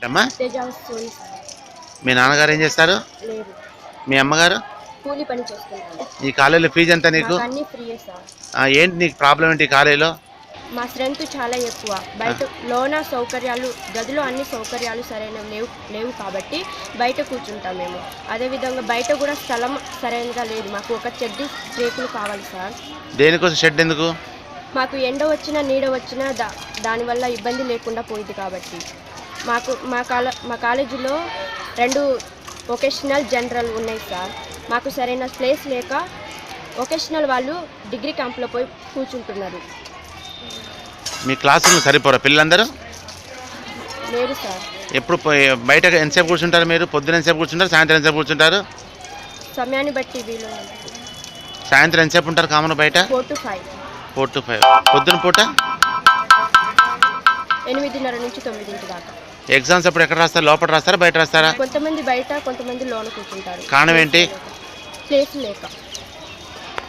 అమ్మా తేజావతి సోని మీ నాన్నగారు ఏం చేస్తారు? లేరు, మీ అమ్మగారు? కూలి పని చేస్తున్నారు. ఈ కాలేజీలో ఫీజు ఎంత నీకు? మాకు అన్ని ఫ్రీయే సార్. ఏంటి నీకు ప్రాబ్లం ఏంటి ఈ కాలేజీలో? మా స్ట్రెంత్ చాలా ఎక్కువ. బయట లోన సౌకర్యాలు, గదిలో అన్ని సౌకర్యాలు సరైనవి లేవు కాబట్టి బయట కూర్చుంటాం మేము. అదేవిధంగా బయట కూడా స్థలం సరైనగా లేదు. మాకు ఒక చెడ్డి రేకులు కావాలి సార్. దేనికోసం షెడ్ ఎందుకు? మాకు ఎండ వచ్చినా నీడ వచ్చినా దానివల్ల ఇబ్బంది లేకుండా పోయింది కాబట్టి. మాకు మా కాలేజీలో 2 వొకేషనల్ జనరల్ ఉన్నాయి సార్. మాకు సరైన ప్లేస్ లేక వొకేషనల్ వాళ్ళు డిగ్రీ క్యాంప్లో పోయి కూర్చుంటున్నారు. మీ క్లాసులు సరిపోరా పిల్లలందరూ? లేదు సార్. ఎప్పుడు బయట ఎంతసేపు కూర్చుంటారు మీరు? పొద్దున ఎంతసేపు కూర్చుంటారు, సాయంత్రం ఎంతసేపు కూర్చుంటారు? సమయాన్ని బట్టి వీలు. సాయంత్రం ఎంతసేపు ఉంటారు కామన్ బయట? 4 to 5. 4 to 5. పొద్దున పూట 8:30 నుంచి 9 దాకా. ఎగ్జామ్స్ అప్పుడు ఎక్కడ రాస్తారు? లోపల రాస్తారా, బయట రాస్తారా? కొంతమంది బయట, కొంతమంది లోన కూర్చుంటారు. కారణం ఏంటి? ప్లేస్ లేక.